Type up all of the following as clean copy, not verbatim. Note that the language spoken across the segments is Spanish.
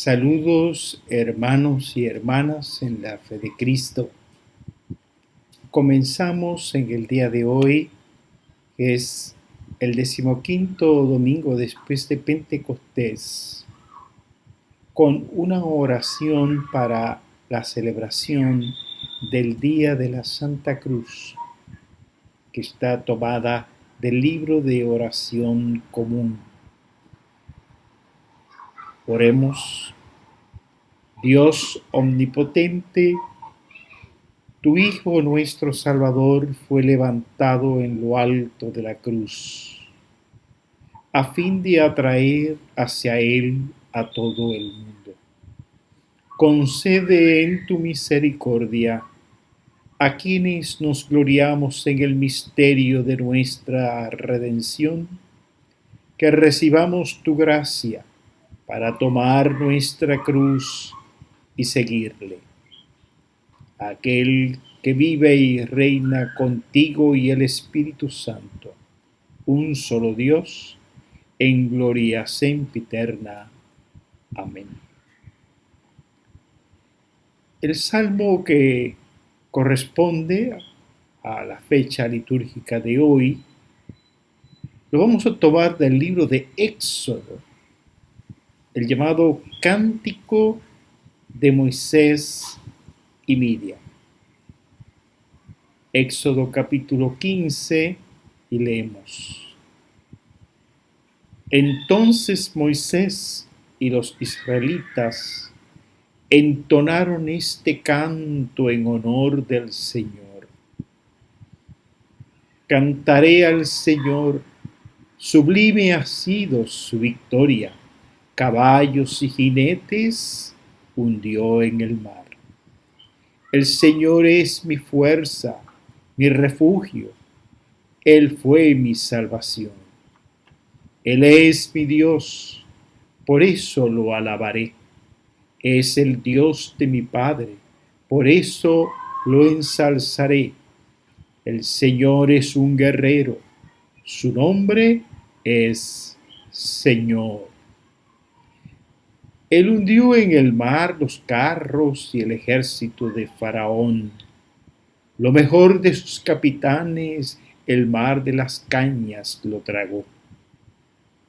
Saludos hermanos y hermanas en la fe de Cristo. Comenzamos en el día de hoy, que es el 15º domingo después de Pentecostés, con una oración para la celebración del Día de la Santa Cruz, que está tomada del libro de oración común. Oremos. Dios omnipotente, tu Hijo nuestro Salvador fue levantado en lo alto de la cruz, a fin de atraer hacia Él a todo el mundo. Concede en tu misericordia a quienes nos gloriamos en el misterio de nuestra redención, que recibamos tu gracia para tomar nuestra cruz y seguirle. Aquel que vive y reina contigo y el Espíritu Santo, un solo Dios, en gloria sempiterna. Amén. El salmo que corresponde a la fecha litúrgica de hoy lo vamos a tomar del libro de Éxodo, el llamado Cántico de Moisés y Miriam. Éxodo capítulo 15, y leemos: Entonces Moisés y los israelitas entonaron este canto en honor del Señor. Cantaré al Señor, sublime ha sido su victoria, caballos y jinetes hundió en el mar. El Señor es mi fuerza, mi refugio, Él fue mi salvación. Él es mi Dios, por eso lo alabaré. Es el Dios de mi Padre, por eso lo ensalzaré. El Señor es un guerrero, su nombre es Señor. Él hundió en el mar los carros y el ejército de Faraón. Lo mejor de sus capitanes, el mar de las cañas lo tragó.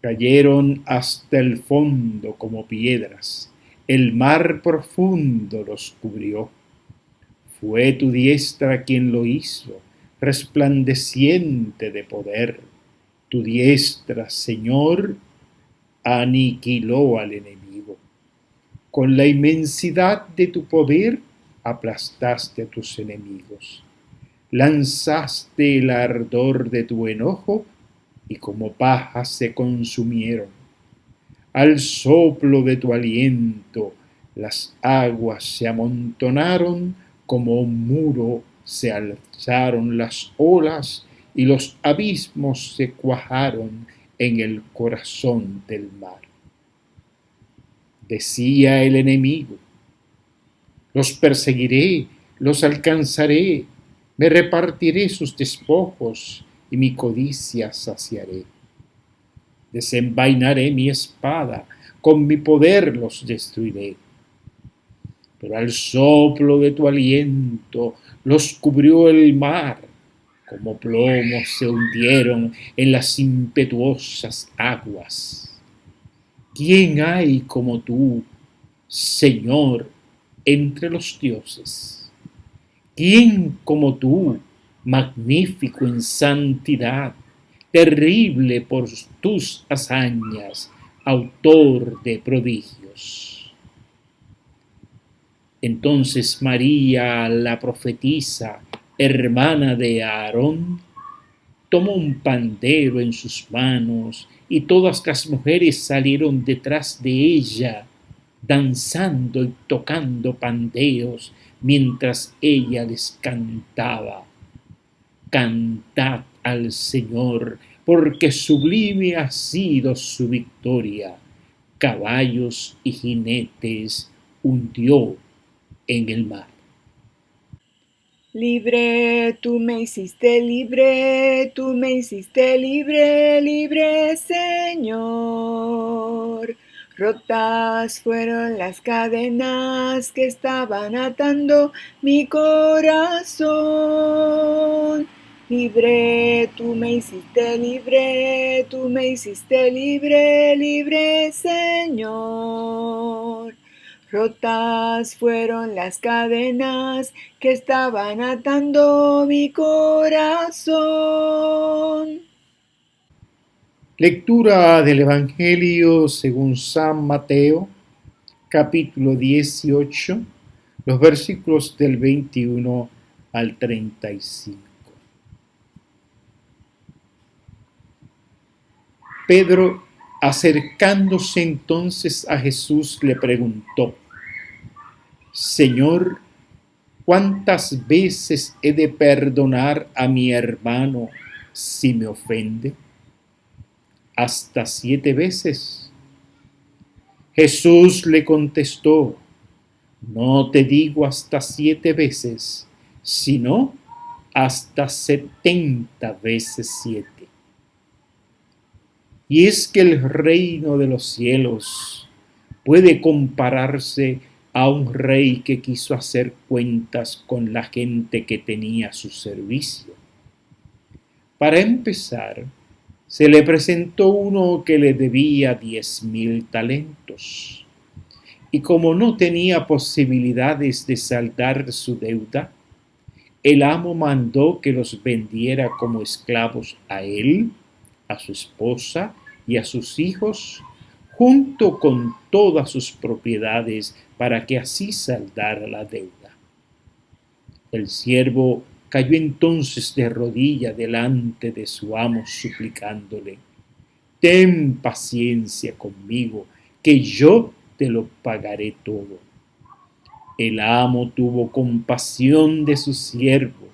Cayeron hasta el fondo como piedras, el mar profundo los cubrió. Fue tu diestra quien lo hizo, resplandeciente de poder. Tu diestra, Señor, aniquiló al enemigo. Con la inmensidad de tu poder aplastaste a tus enemigos. Lanzaste el ardor de tu enojo y como paja se consumieron. Al soplo de tu aliento las aguas se amontonaron, como un muro se alzaron las olas y los abismos se cuajaron en el corazón del mar. Decía el enemigo: los perseguiré, los alcanzaré, me repartiré sus despojos y mi codicia saciaré. Desenvainaré mi espada, con mi poder los destruiré. Pero al soplo de tu aliento los cubrió el mar, como plomos se hundieron en las impetuosas aguas. ¿Quién hay como tú, Señor, entre los dioses? ¿Quién como tú, magnífico en santidad, terrible por tus hazañas, autor de prodigios? Entonces María, la profetisa, hermana de Aarón, tomó un pandero en sus manos y todas las mujeres salieron detrás de ella, danzando y tocando panderos mientras ella les cantaba: Cantad al Señor, porque sublime ha sido su victoria. Caballos y jinetes hundió en el mar. Libre, tú me hiciste libre, tú me hiciste libre, libre Señor. Rotas fueron las cadenas que estaban atando mi corazón. Libre, tú me hiciste libre, tú me hiciste libre, libre, Señor. Rotas fueron las cadenas que estaban atando mi corazón. Lectura del Evangelio según San Mateo, capítulo 18, los versículos del 21 al 35. Pedro, acercándose entonces a Jesús, le preguntó: Señor, ¿cuántas veces he de perdonar a mi hermano si me ofende? ¿Hasta 7 veces? Jesús le contestó: No te digo hasta 7 veces, sino hasta 70 veces 7. Y es que el reino de los cielos puede compararse a un rey que quiso hacer cuentas con la gente que tenía a su servicio. Para empezar, se le presentó uno que le debía 10,000 talentos. Y como no tenía posibilidades de saldar su deuda, el amo mandó que los vendiera como esclavos a él, a su esposa y a sus hijos, junto con todas sus propiedades, para que así saldara la deuda. El siervo cayó entonces de rodilla delante de su amo, suplicándole: Ten paciencia conmigo, que yo te lo pagaré todo. El amo tuvo compasión de su siervo,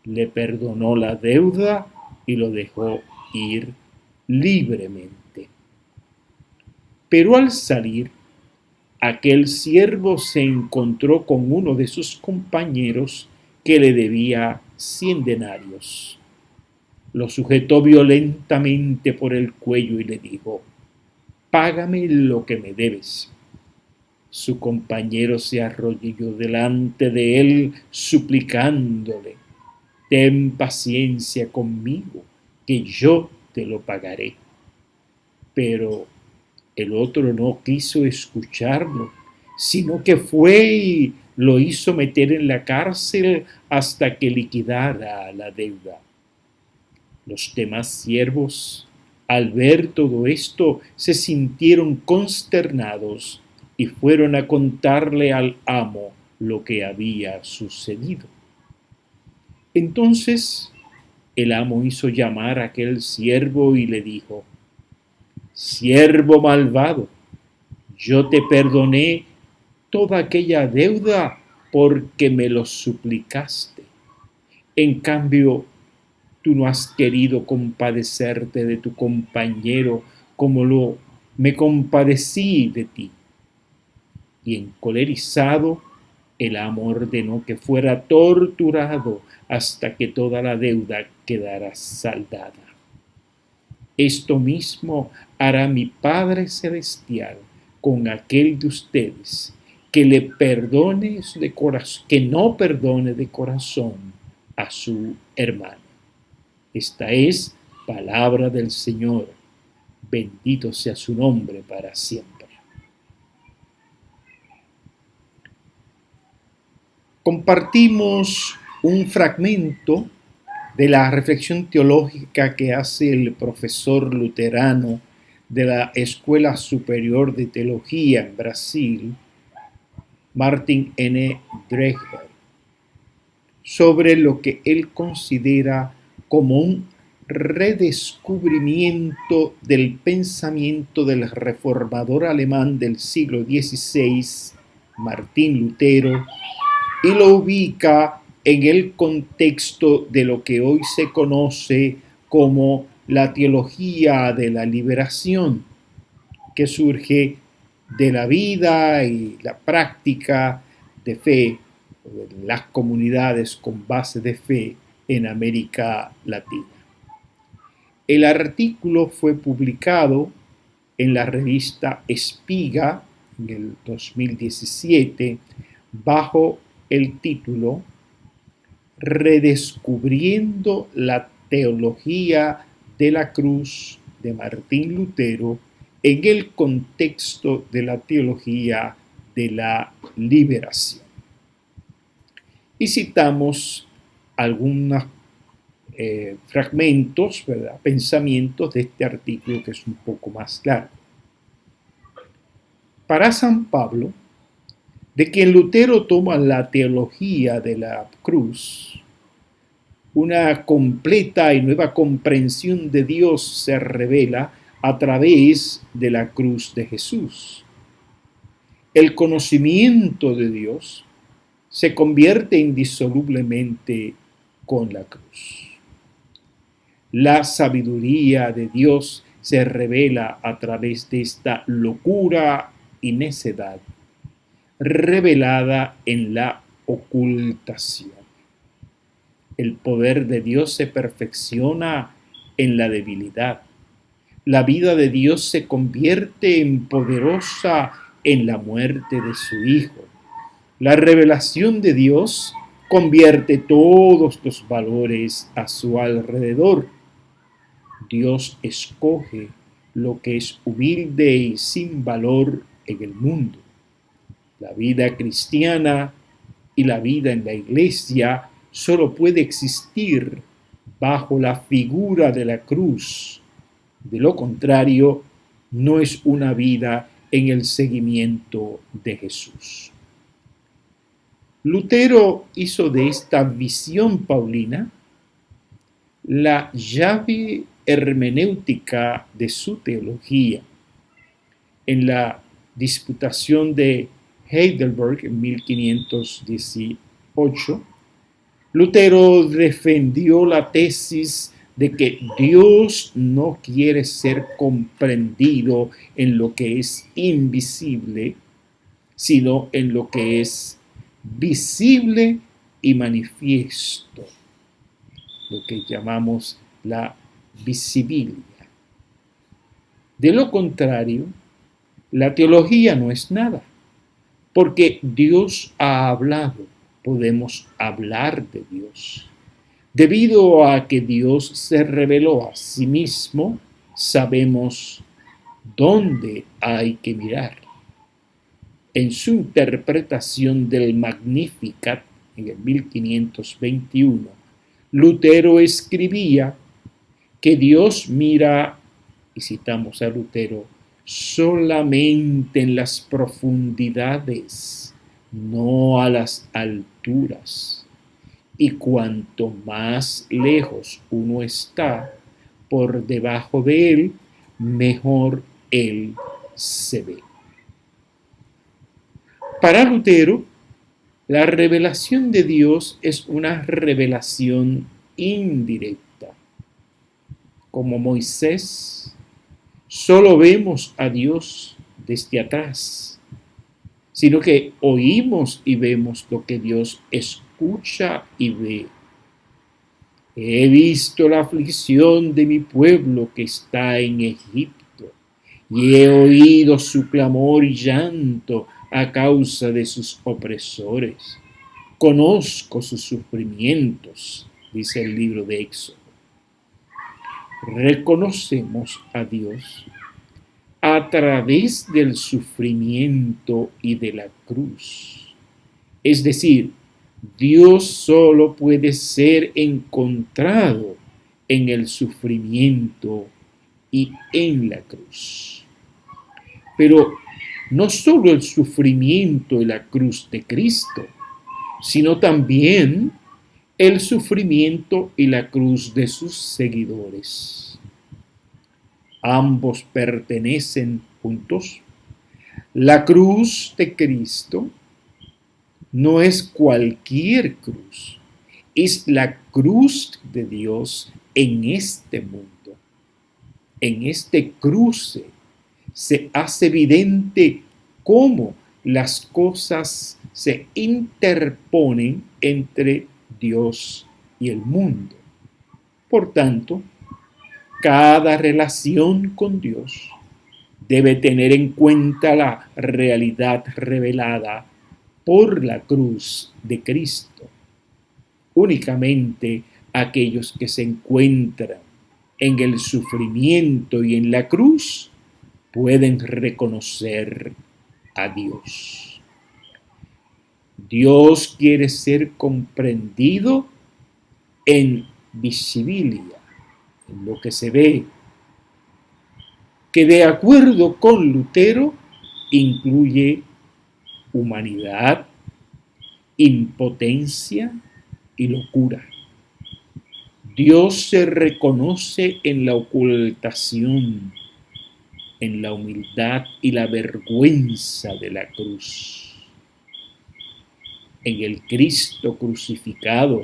le perdonó la deuda y lo dejó ir libremente. Pero al salir, aquel siervo se encontró con uno de sus compañeros que le debía 100 denarios. Lo sujetó violentamente por el cuello y le dijo: Págame lo que me debes. Su compañero se arrodilló delante de él, suplicándole: Ten paciencia conmigo, que yo te lo pagaré. Pero el otro no quiso escucharlo, sino que fue y lo hizo meter en la cárcel hasta que liquidara la deuda. Los demás siervos, al ver todo esto, se sintieron consternados y fueron a contarle al amo lo que había sucedido. Entonces el amo hizo llamar a aquel siervo y le dijo: Siervo malvado, yo te perdoné toda aquella deuda porque me lo suplicaste. En cambio, tú no has querido compadecerte de tu compañero como me compadecí de ti. Y encolerizado, el amo ordenó que fuera torturado hasta que toda la deuda quedara saldada. Esto mismo hará mi Padre Celestial con aquel de ustedes que que no perdone de corazón a su hermano. Esta es palabra del Señor. Bendito sea su nombre para siempre. Compartimos un fragmento de la reflexión teológica que hace el profesor luterano de la Escuela Superior de Teología en Brasil, Martin N. Dreher, sobre lo que él considera como un redescubrimiento del pensamiento del reformador alemán del siglo XVI, Martín Lutero, y lo ubica en el contexto de lo que hoy se conoce como la teología de la liberación, que surge de la vida y la práctica de fe de las comunidades con base de fe en América Latina. El artículo fue publicado en la revista Espiga en el 2017 bajo el título Redescubriendo la teología de la cruz de Martín Lutero en el contexto de la teología de la liberación. Y citamos algunos fragmentos, ¿verdad? Pensamientos de este artículo que es un poco más largo. Para San Pablo, de quien Lutero toma la teología de la cruz, una completa y nueva comprensión de Dios se revela a través de la cruz de Jesús. El conocimiento de Dios se convierte indisolublemente con la cruz. La sabiduría de Dios se revela a través de esta locura y necedad revelada en la ocultación. El poder de Dios se perfecciona en la debilidad. La vida de Dios se convierte en poderosa en la muerte de su Hijo. La revelación de Dios convierte todos los valores a su alrededor. Dios escoge lo que es humilde y sin valor en el mundo. La vida cristiana y la vida en la iglesia solo puede existir bajo la figura de la cruz. De lo contrario, no es una vida en el seguimiento de Jesús. Lutero hizo de esta visión paulina la llave hermenéutica de su teología. En la disputación de Heidelberg en 1518, Lutero defendió la tesis de que Dios no quiere ser comprendido en lo que es invisible, sino en lo que es visible y manifiesto, lo que llamamos la visibilia. De lo contrario, la teología no es nada, porque Dios ha hablado, podemos hablar de Dios. Debido a que Dios se reveló a sí mismo, sabemos dónde hay que mirar. En su interpretación del Magnificat, en el 1521, Lutero escribía que Dios mira, y citamos a Lutero, solamente en las profundidades, no a las alturas. Y cuanto más lejos uno está por debajo de él, mejor él se ve. Para Lutero, la revelación de Dios es una revelación indirecta. Como Moisés, solo vemos a Dios desde atrás, sino que oímos y vemos lo que Dios escucha y ve. He visto la aflicción de mi pueblo que está en Egipto, y he oído su clamor y llanto a causa de sus opresores. Conozco sus sufrimientos, dice el libro de Éxodo. Reconocemos a Dios a través del sufrimiento y de la cruz. Es decir, Dios solo puede ser encontrado en el sufrimiento y en la cruz. Pero no solo el sufrimiento y la cruz de Cristo, sino también el sufrimiento y la cruz de sus seguidores. Ambos pertenecen juntos. La cruz de Cristo no es cualquier cruz, es la cruz de Dios en este mundo. En este cruce se hace evidente cómo las cosas se interponen entre Dios y el mundo. Por tanto, cada relación con Dios debe tener en cuenta la realidad revelada por la cruz de Cristo. Únicamente aquellos que se encuentran en el sufrimiento y en la cruz pueden reconocer a Dios. Dios quiere ser comprendido en visibilia, en lo que se ve, que de acuerdo con Lutero incluye humanidad, impotencia y locura. Dios se reconoce en la ocultación, en la humildad y la vergüenza de la cruz. En el Cristo crucificado,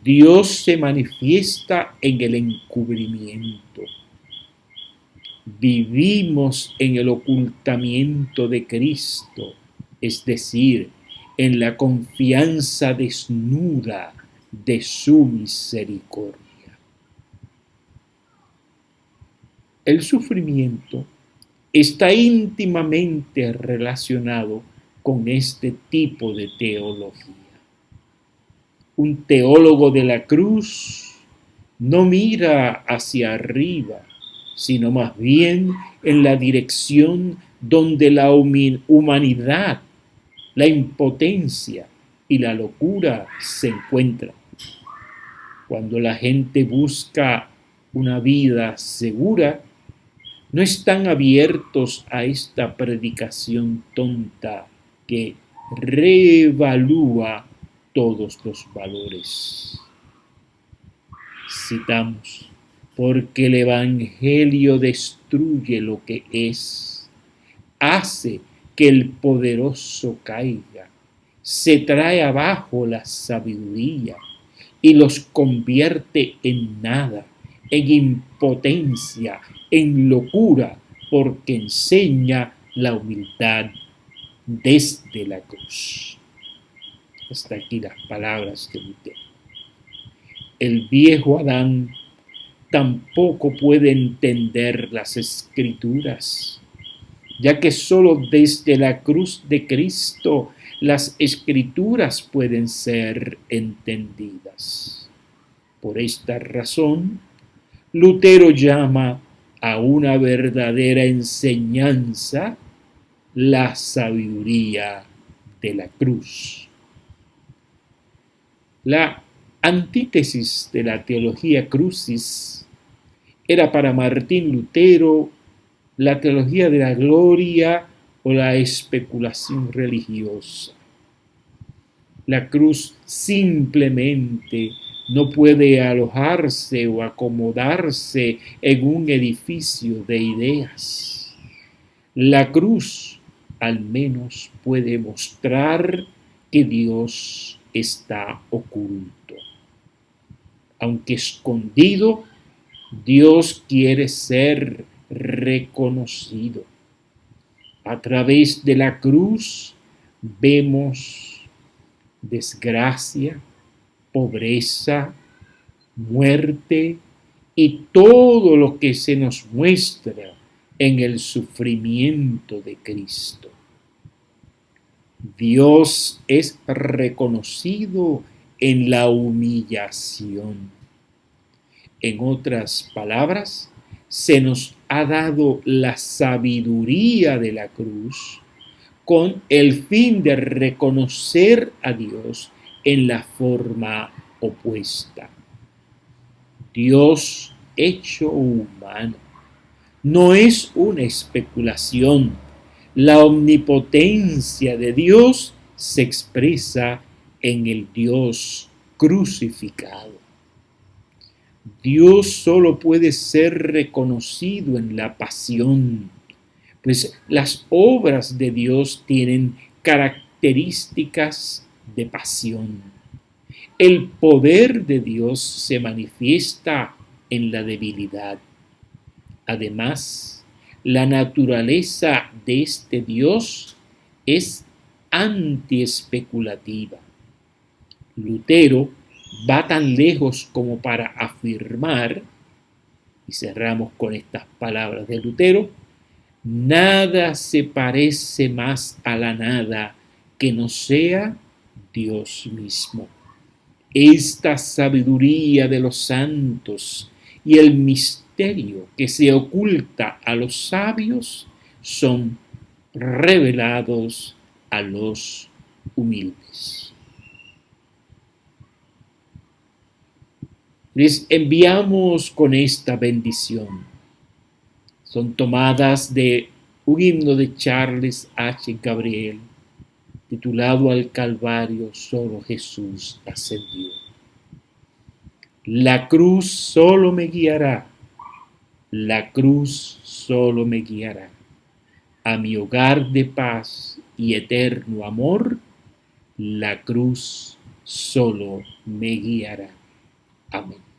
Dios se manifiesta en el encubrimiento. Vivimos en el ocultamiento de Cristo, es decir, en la confianza desnuda de su misericordia. El sufrimiento está íntimamente relacionado con este tipo de teología. Un teólogo de la cruz no mira hacia arriba, sino más bien en la dirección donde la humanidad, la impotencia y la locura se encuentran. Cuando la gente busca una vida segura, no están abiertos a esta predicación tonta que reevalúa todos los valores. Citamos: porque el Evangelio destruye lo que es, hace que el poderoso caiga, se trae abajo la sabiduría y los convierte en nada, en impotencia, en locura, porque enseña la humildad desde la cruz. Hasta aquí las palabras de Lutero. El viejo Adán tampoco puede entender las Escrituras, ya que solo desde la cruz de Cristo las Escrituras pueden ser entendidas. Por esta razón, Lutero llama a una verdadera enseñanza la sabiduría de la cruz. La antítesis de la teología crucis era para Martín Lutero la teología de la gloria o la especulación religiosa. La cruz simplemente no puede alojarse o acomodarse en un edificio de ideas. La cruz al menos puede mostrar que Dios está oculto. Aunque escondido, Dios quiere ser reconocido. A través de la cruz vemos desgracia, pobreza, muerte y todo lo que se nos muestra en el sufrimiento de Cristo. Dios es reconocido en la humillación. En otras palabras, se nos ha dado la sabiduría de la cruz con el fin de reconocer a Dios en la forma opuesta. Dios hecho humano no es una especulación. La omnipotencia de Dios se expresa en el Dios crucificado. Dios solo puede ser reconocido en la pasión, pues las obras de Dios tienen características de pasión. El poder de Dios se manifiesta en la debilidad. Además, la naturaleza de este Dios es antiespeculativa. Lutero va tan lejos como para afirmar, y cerramos con estas palabras de Lutero, Nada se parece más a la nada que no sea Dios mismo. Esta sabiduría de los santos y el misterio que se oculta a los sabios son revelados a los humildes. Les enviamos con esta bendición. Son tomadas de un himno de Charles H. Gabriel, titulado Al Calvario solo Jesús ascendió. La cruz solo me guiará, la cruz solo me guiará a mi hogar de paz y eterno amor, la cruz solo me guiará. Amén.